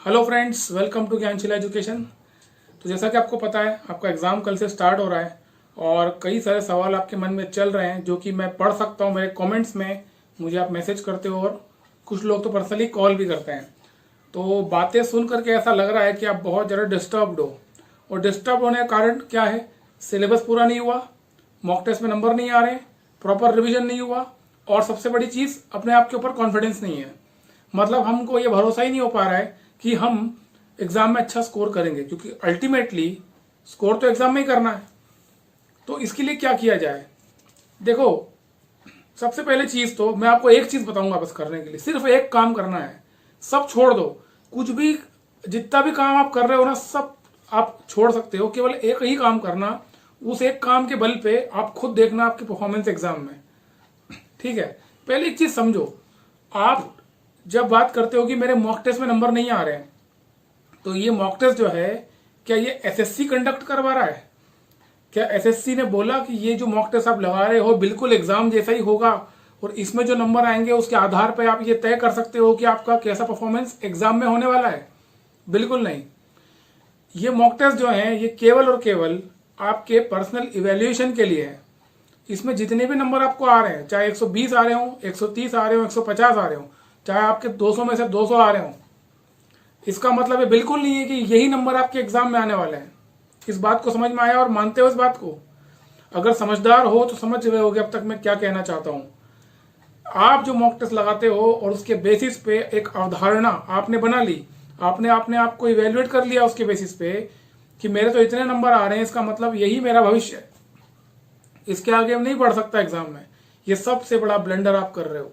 Hello friends, welcome to Gyanshila education. तो जैसा कि आपको पता है, आपका एग्ज़ाम कल से स्टार्ट हो रहा है और कई सारे सवाल आपके मन में चल रहे हैं जो कि मैं पढ़ सकता हूँ। मेरे कमेंट्स में मुझे आप मैसेज करते हो और कुछ लोग तो पर्सनली कॉल भी करते हैं। तो बातें सुन करके ऐसा लग रहा है कि आप बहुत ज़्यादा डिस्टर्ब्ड हो, और डिस्टर्ब होने का कारण क्या है? सिलेबस पूरा नहीं हुआ, मॉक टेस्ट में नंबर नहीं आ रहे, प्रॉपर रिविजन नहीं हुआ, और सबसे बड़ी चीज़, अपने आप के ऊपर कॉन्फिडेंस नहीं है। मतलब हमको ये भरोसा ही नहीं हो पा रहा है कि हम एग्जाम में अच्छा स्कोर करेंगे, क्योंकि अल्टीमेटली स्कोर तो एग्जाम में ही करना है। तो इसके लिए क्या किया जाए? देखो, सबसे पहले चीज तो मैं आपको एक चीज बताऊंगा बस करने के लिए, सिर्फ एक काम करना है। सब छोड़ दो, कुछ भी, जितना भी काम आप कर रहे हो ना, सब आप छोड़ सकते हो। केवल एक ही काम करना, उस एक काम के बल पे आप खुद देखना आपकी परफॉर्मेंस एग्जाम में। ठीक है? पहले एक चीज समझो, आप जब बात करते हो कि मेरे मॉक टेस्ट में नंबर नहीं आ रहे हैं, तो ये मॉक टेस्ट जो है, क्या ये एसएससी कंडक्ट करवा रहा है? क्या एसएससी ने बोला कि ये जो मॉक टेस्ट आप लगा रहे हो बिल्कुल एग्जाम जैसा ही होगा और इसमें जो नंबर आएंगे उसके आधार पर आप ये तय कर सकते हो कि आपका कैसा परफॉर्मेंस एग्जाम में होने वाला है? बिल्कुल नहीं। ये मॉक टेस्ट जो है, ये केवल और केवल आपके पर्सनल इवेल्युएशन के लिए है। इसमें जितने भी नंबर आपको आ रहे हैं, चाहे 120 आ रहे हो, 130 आ रहे हो, 150 आ रहे हो, चाहे आपके 200 में से 200 आ रहे हो, इसका मतलब ये बिल्कुल नहीं है कि यही नंबर आपके एग्जाम में आने वाले हैं। इस बात को समझ में आया और मानते हो इस बात को? अगर समझदार हो तो समझ रहे होगे अब तक मैं क्या कहना चाहता हूं। आप जो मॉक टेस्ट लगाते हो और उसके बेसिस पे एक अवधारणा आपने बना ली, आपने अपने आप को इवेल्युएट कर लिया उसके बेसिस पे कि मेरे तो इतने नंबर आ रहे हैं, इसका मतलब यही मेरा भविष्य है, इसके आगे हम नहीं बढ़ सकता एग्जाम में। ये सबसे बड़ा ब्लंडर आप कर रहे हो,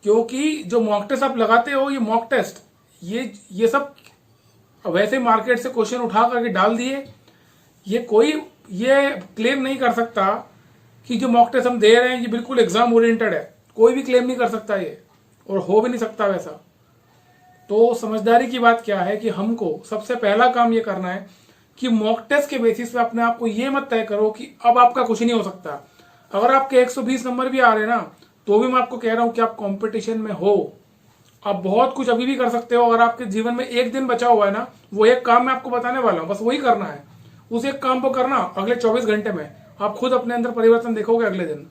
क्योंकि जो मॉक टेस्ट आप लगाते हो, ये मॉक टेस्ट, ये सब वैसे मार्केट से क्वेश्चन उठा करके डाल दिए। ये कोई ये क्लेम नहीं कर सकता कि जो मॉक टेस्ट हम दे रहे हैं ये बिल्कुल एग्जाम ओरिएंटेड है। कोई भी क्लेम नहीं कर सकता ये, और हो भी नहीं सकता वैसा। तो समझदारी की बात क्या है कि हमको सबसे पहला काम ये करना है कि मॉक टेस्ट के बेसिस पे अपने आप को ये मत तय करो कि अब आपका कुछ नहीं हो सकता। अगर आपके 120 नंबर भी आ रहे हैं ना, तो भी मैं आपको कह रहा हूं कि आप कंपटीशन में हो, आप बहुत कुछ अभी भी कर सकते हो। अगर आपके जीवन में एक दिन बचा हुआ है ना, वो एक काम मैं आपको बताने वाला हूं, बस वही करना है। उस एक काम को करना, अगले 24 घंटे में आप खुद अपने अंदर परिवर्तन देखोगे। अगले दिन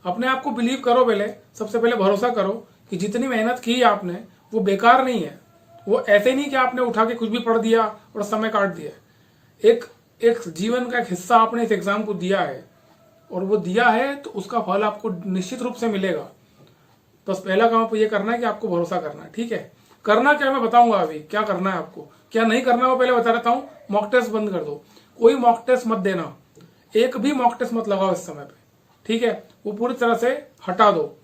अपने आप को बिलीव करो। पहले सबसे पहले भरोसा करो कि जितनी मेहनत की है आपने वो बेकार नहीं है। वो ऐसे नहीं कि आपने उठा के कुछ भी पढ़ दिया और समय काट दिया। एक एक जीवन का एक हिस्सा आपने इस एग्जाम को दिया है, और वो दिया है तो उसका फल आपको निश्चित रूप से मिलेगा। बस पहला काम आपको ये करना है कि आपको भरोसा करना है। ठीक है? करना क्या मैं बताऊंगा अभी क्या करना है आपको, क्या नहीं करना वो पहले बता देता हूं। मॉक टेस्ट बंद कर दो, कोई मॉक टेस्ट मत देना, एक भी मॉक टेस्ट मत लगाओ इस समय पे। ठीक है? वो पूरी तरह से हटा दो।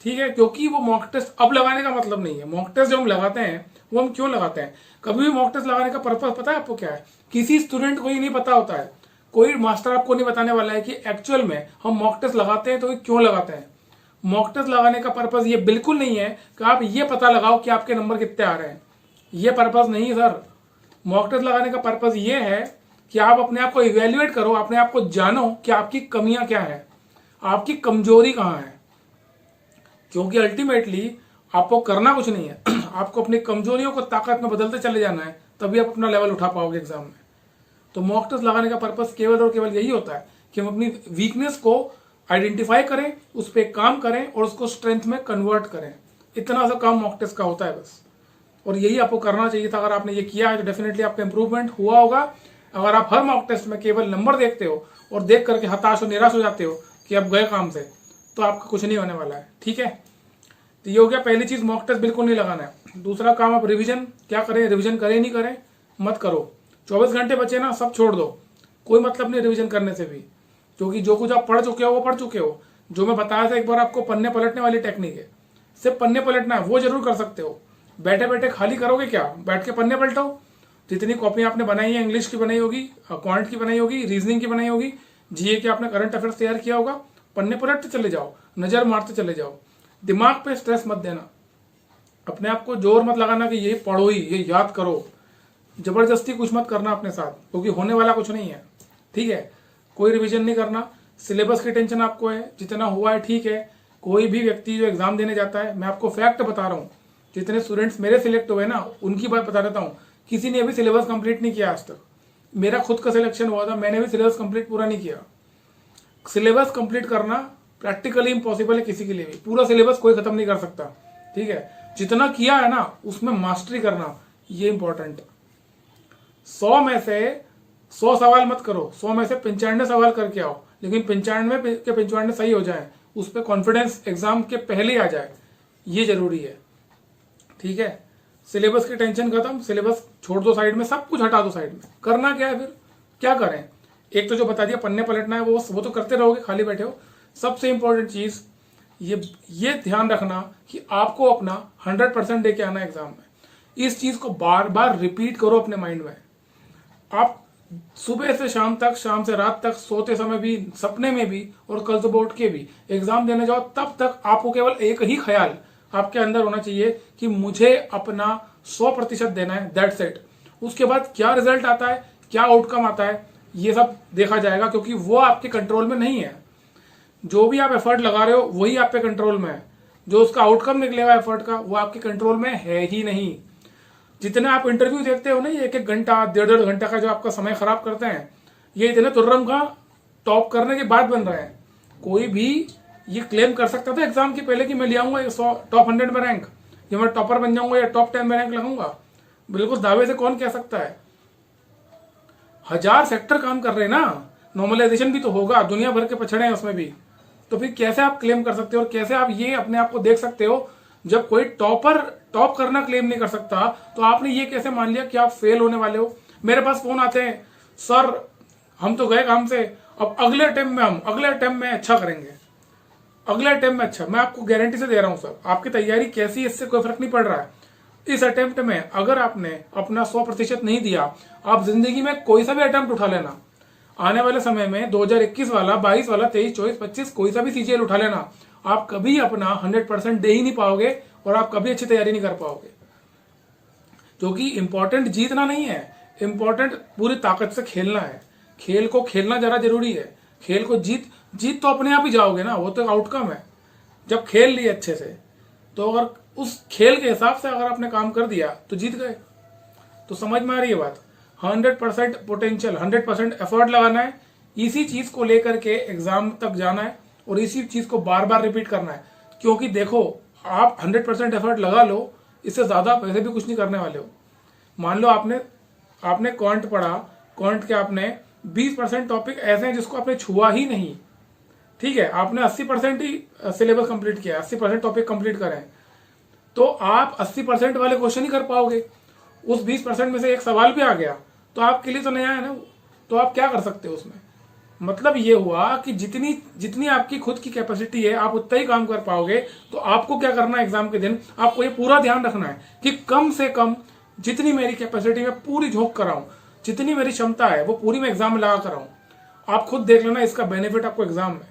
ठीक है? क्योंकि वो मॉक टेस्ट अब लगाने का मतलब नहीं है। मॉक टेस्ट जो हम लगाते हैं वो हम क्यों लगाते हैं? कभी भी मॉक टेस्ट लगाने का पर्पस पता है आपको क्या है? किसी स्टूडेंट को ही नहीं पता होता है, कोई मास्टर आपको नहीं बताने वाला है कि एक्चुअल में हम मॉक टेस्ट लगाते हैं तो ये क्यों लगाते हैं। मॉक टेस्ट लगाने का पर्पस ये बिल्कुल नहीं है कि आप ये पता लगाओ कि आपके नंबर कितने आ रहे हैं। ये पर्पस नहीं है सर। मॉक टेस्ट लगाने का पर्पस ये है कि आप अपने आप को इवेल्युएट करो, अपने आप को जानो कि आपकी कमियां क्या है, आपकी कमजोरी कहां है। क्योंकि अल्टीमेटली आपको करना कुछ नहीं है आपको अपनी कमजोरियों को ताकत में बदलते चले जाना है, तभी आप अपना लेवल उठा पाओगे एग्जाम में। तो मॉक टेस्ट लगाने का पर्पस केवल और केवल यही होता है कि हम अपनी वीकनेस को आइडेंटिफाई करें, उस पर काम करें और उसको स्ट्रेंथ में कन्वर्ट करें। इतना सा काम मॉक टेस्ट का होता है बस, और यही आपको करना चाहिए था। अगर आपने ये किया है तो डेफिनेटली आपका इंप्रूवमेंट हुआ होगा। अगर आप हर मॉक टेस्ट में केवल नंबर देखते हो और देख करके हताश और निराश हो जाते हो कि अब गए काम से, तो आपका कुछ नहीं होने वाला है। ठीक है? तो ये हो गया पहली चीज, मॉक टेस्ट बिल्कुल नहीं लगाना है। दूसरा काम, आप रिविजन क्या करें, रिविजन करें नहीं करें मत करो। 24 घंटे बचे ना, सब छोड़ दो, कोई मतलब नहीं रिविजन करने से भी, क्योंकि जो कुछ आप पढ़ चुके हो वो पढ़ चुके हो। जो मैं बताया था एक बार आपको, पन्ने पलटने वाली टेक्निक है, सिर्फ पन्ने पलटना है, वो जरूर कर सकते हो। बैठे बैठे खाली करोगे क्या? बैठ के पन्ने पलटो। जितनी कॉपी आपने बनाई है, इंग्लिश की बनाई होगी, क्वांट की बनाई होगी, रीजनिंग की बनाई होगी, जीए के आपने करंट अफेयर्स तैयार किया होगा, पन्ने पलटते चले जाओ, नजर मारते चले जाओ। दिमाग पे स्ट्रेस मत देना, अपने आप को जोर मत लगाना कि ये पढ़ो ही, ये याद करो। जबरदस्ती कुछ मत करना अपने साथ, क्योंकि होने वाला कुछ नहीं है। ठीक है? कोई रिवीजन नहीं करना। सिलेबस की टेंशन आपको है, जितना हुआ है ठीक है। कोई भी व्यक्ति जो एग्जाम देने जाता है, मैं आपको फैक्ट बता रहा हूँ, जितने स्टूडेंट्स मेरे सिलेक्ट हुए ना, उनकी बात बता देता हूँ, किसी ने अभी सिलेबस कंप्लीट नहीं किया आज तक। मेरा खुद का सिलेक्शन हुआ था, मैंने भी सिलेबस कंप्लीट पूरा नहीं किया। सिलेबस कंप्लीट करना प्रैक्टिकली इम्पॉसिबल है किसी के लिए भी, पूरा सिलेबस कोई खत्म नहीं कर सकता, ठीक है। जितना किया है ना उसमें मास्टरी करना, ये इंपॉर्टेंट है। 100 में से 100 सवाल मत करो, 100 में से 95 सवाल करके आओ, लेकिन 95 के 95 सही हो जाए, उस पर कॉन्फिडेंस एग्जाम के पहले आ जाए, ये जरूरी है, ठीक है। सिलेबस की टेंशन खत्म, सिलेबस छोड़ दो साइड में, सब कुछ हटा दो साइड में। करना क्या है फिर, क्या करें? एक तो जो बता दिया पन्ने पलटना है, वो तो करते रहोगे, खाली बैठे हो। सबसे इंपॉर्टेंट चीज ये ध्यान रखना कि आपको अपना 100% दे के आना एग्जाम में। इस चीज को बार बार रिपीट करो अपने माइंड में। आप सुबह से शाम तक, शाम से रात तक, सोते समय भी, सपने में भी, और कल सुबह उठ के भी एग्जाम देने जाओ, तब तक आपको केवल एक ही ख्याल आपके अंदर होना चाहिए कि मुझे अपना 100% देना है, दैट्स इट। उसके बाद क्या रिजल्ट आता है, क्या आउटकम आता है, ये सब देखा जाएगा, क्योंकि वो आपके कंट्रोल में नहीं है। जो भी आप एफर्ट लगा रहे हो वही आप पे कंट्रोल में है, जो उसका आउटकम निकलेगा एफर्ट का वो आपके कंट्रोल में है ही नहीं। जितने आप इंटरव्यू देखते हो ना, ये 1-1 घंटा, 1.5-1.5 घंटा का जो आपका समय खराब करते हैं, ये इतने तुर्रम का टॉप करने के बाद बन रहे हैं। कोई भी ये क्लेम कर सकता था एग्जाम के पहले कि मैं ले आऊंगा टॉप 100 में रैंक, या मैं टॉपर बन जाऊंगा, या टॉप 10 में रैंक लगाऊंगा? बिल्कुल दावे से कौन कह सकता है? 1000 सेक्टर काम कर रहे हैं ना, नॉर्मलाइजेशन भी तो होगा, दुनिया भर के पछड़े हैं उसमें भी। तो फिर कैसे आप क्लेम कर सकते हो, और कैसे आप ये अपने आप को देख सकते हो? जब कोई टॉप करना क्लेम नहीं कर सकता, तो आपने ये कैसे मान लिया कि आप फेल होने वाले हो? मेरे पास फोन आते हैं, सर हम तो गए काम से, अब अगले अटेम्प्ट में अच्छा करेंगे, अगले अटेम्प्ट में अच्छा। मैं आपको गारंटी से दे रहा हूं सर, आपकी तैयारी कैसी है इससे कोई फर्क नहीं पड़ रहा है। इस अटेम्प्ट में अगर आपने अपना 100% नहीं दिया, आप जिंदगी में कोई सा भी अटेम्प्ट उठा लेना, आने वाले समय में 2021 वाला, 22 वाला, 23, 24, 25 कोई सा भी सीजीएल उठा लेना, आप कभी अपना 100% दे ही नहीं पाओगे, और आप कभी अच्छी तैयारी नहीं कर पाओगे। क्योंकि इंपॉर्टेंट जीतना नहीं है, इंपॉर्टेंट पूरी ताकत से खेलना है। खेल को खेलना जरा जरूरी है। खेल को जीत तो अपने आप ही जाओगे ना, वो तो आउटकम है। जब खेल लिए अच्छे से, तो अगर उस खेल के हिसाब से अगर आपने काम कर दिया तो जीत गए। तो समझ में आ रही है बात? 100% पोटेंशियल, 100% एफर्ट लगाना है, इसी चीज को लेकर के एग्जाम तक जाना है, और इसी चीज को बार बार रिपीट करना है। क्योंकि देखो, आप 100% एफर्ट लगा लो, इससे ज्यादा पैसे भी कुछ नहीं करने वाले हो। मान लो आपने क्वांट पढ़ा, क्वांट के आपने 20% टॉपिक ऐसे हैं जिसको आपने छुआ ही नहीं, ठीक है, आपने 80% ही सिलेबस कंप्लीट किया, 80% टॉपिक कंप्लीट करें, तो आप 80% वाले क्वेश्चन ही कर पाओगे। उस 20% में से एक सवाल भी आ गया तो आपके लिए तो नया है ना, तो आप क्या कर सकते हो उसमें? मतलब ये हुआ कि जितनी आपकी खुद की कैपेसिटी है, आप उतना ही काम कर पाओगे। तो आपको क्या करना है, एग्जाम के दिन आपको ये पूरा ध्यान रखना है कि कम से कम जितनी मेरी कैपेसिटी में पूरी झोंक कराऊं, जितनी मेरी क्षमता है वो पूरी मैं एग्जाम में लगा कराऊं। आप खुद देख लेना इसका बेनिफिट आपको एग्जाम में,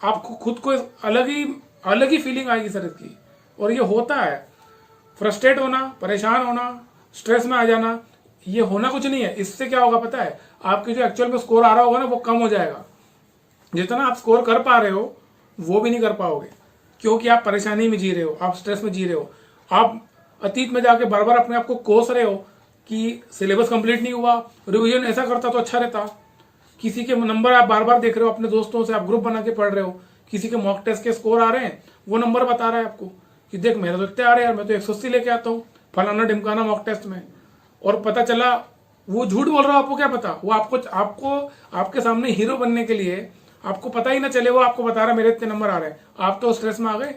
आपको खुद को अलग ही फीलिंग आएगी सर इसकी। और ये होता है, फ्रस्ट्रेट होना, परेशान होना, स्ट्रेस में आ जाना, ये होना कुछ नहीं है। इससे क्या होगा पता है? आपके जो एक्चुअल में स्कोर आ रहा होगा ना, वो कम हो जाएगा। जितना आप स्कोर कर पा रहे हो वो भी नहीं कर पाओगे, क्योंकि आप परेशानी में जी रहे हो, आप स्ट्रेस में जी रहे हो, आप अतीत में जाके बार बार अपने आप को कोस रहे हो कि सिलेबस कंप्लीट नहीं हुआ, रिवीजन ऐसा करता तो अच्छा रहता। किसी के नंबर आप बार बार देख रहे हो, अपने दोस्तों से आप ग्रुप बना के पढ़ रहे हो, किसी के मॉक टेस्ट के स्कोर आ रहे हैं, वो नंबर बता रहा है आपको कि देख मेरे तो इतने आ रहे हैं यार, मैं तो 180 लेके आता हूँ फलाना ढिमकाना मॉक टेस्ट में। और पता चला वो झूठ बोल रहा है, आपको क्या पता? वो आपको आपके सामने हीरो बनने के लिए, आपको पता ही ना चले, वो आपको बता रहा है मेरे इतने नंबर आ रहे हैं, आप तो स्ट्रेस में आ गए।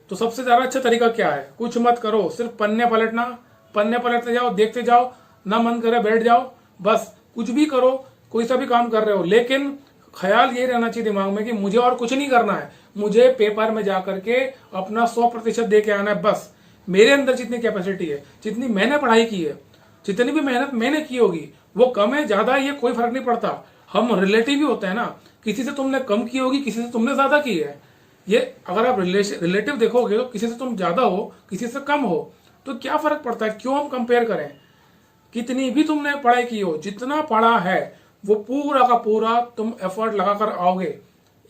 तो सबसे ज्यादा अच्छा तरीका क्या है? कुछ मत करो, सिर्फ पन्ने पलटते जाओ, देखते जाओ, ना मन करे बैठ जाओ, बस कुछ भी करो, कोई सा भी काम कर रहे हो, लेकिन ख्याल ये रहना चाहिए दिमाग में कि मुझे और कुछ नहीं करना है, मुझे पेपर में जाकर के अपना 100% दे के आना है। बस मेरे अंदर जितनी कैपेसिटी है, जितनी मैंने पढ़ाई की है, जितनी भी मेहनत मैंने की होगी, वो कम है ज्यादा है ये कोई फर्क नहीं पड़ता। हम रिलेटिव ही होते हैं ना, किसी से तुमने कम की होगी, किसी से तुमने ज्यादा की है। ये अगर आप रिलेटिव देखोगे तो किसी से तुम ज्यादा हो, किसी से कम हो, तो क्या फर्क पड़ता है? क्यों हम कंपेयर करें? कितनी भी तुमने पढ़ाई की हो, जितना पढ़ा है वो पूरा का पूरा तुम एफर्ट लगाकर आओगे,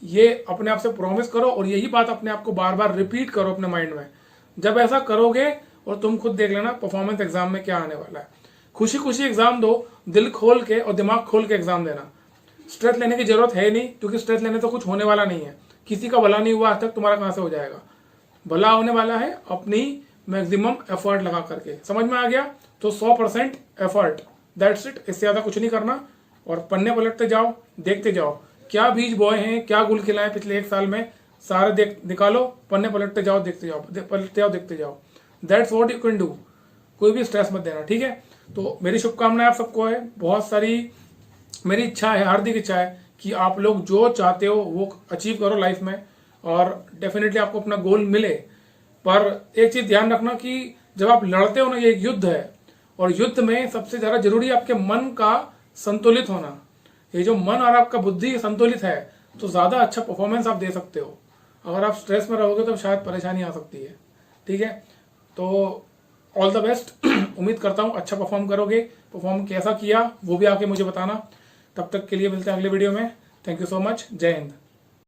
ये अपने आप से प्रॉमिस करो। और यही बात अपने आप को बार बार रिपीट करो अपने माइंड में। जब ऐसा करोगे और तुम खुद देख लेना परफॉर्मेंस एग्जाम में क्या आने वाला है। खुशी खुशी एग्जाम दो, दिल खोल के और दिमाग खोल के एग्जाम देना। स्ट्रेस लेने की जरूरत है नहीं, क्योंकि स्ट्रेस लेने तो कुछ होने वाला नहीं है। किसी का भला नहीं हुआ आज तक, तुम्हारा कहां से हो जाएगा। भला होने वाला है अपनी मैक्सिमम एफर्ट लगा करके। समझ में आ गया? तो 100% एफर्ट, दैट्स इट। इससे ज्यादा कुछ नहीं करना। और पन्ने पलटते जाओ, देखते जाओ क्या बीज बोए हैं, क्या गुल खिलाए पिछले 1 साल में, सारे देख निकालो, पन्ने पलटते जाओ, देखते जाओ, पलटते जाओ, देखते जाओ। That's what you can do. कोई भी स्ट्रेस मत देना, ठीक है। तो मेरी शुभकामनाएं आप सबको है, बहुत सारी मेरी इच्छा है, हार्दिक इच्छा है कि आप लोग जो चाहते हो वो अचीव करो लाइफ में, और डेफिनेटली आपको अपना गोल मिले। पर एक चीज ध्यान रखना कि जब आप लड़ते हो ना, ये एक युद्ध है, और युद्ध में सबसे ज्यादा जरूरी है आपके मन का संतुलित होना। ये जो मन और आपका बुद्धि संतुलित है तो ज्यादा अच्छा परफॉर्मेंस आप दे सकते हो। अगर आप स्ट्रेस में रहोगे तो शायद परेशानी आ सकती है, ठीक है। तो ऑल द बेस्ट। उम्मीद करता हूं अच्छा परफॉर्म करोगे। परफॉर्म कैसा किया वो भी आके मुझे बताना। तब तक के लिए मिलते हैं अगले वीडियो में। Thank you so much. जय हिंद।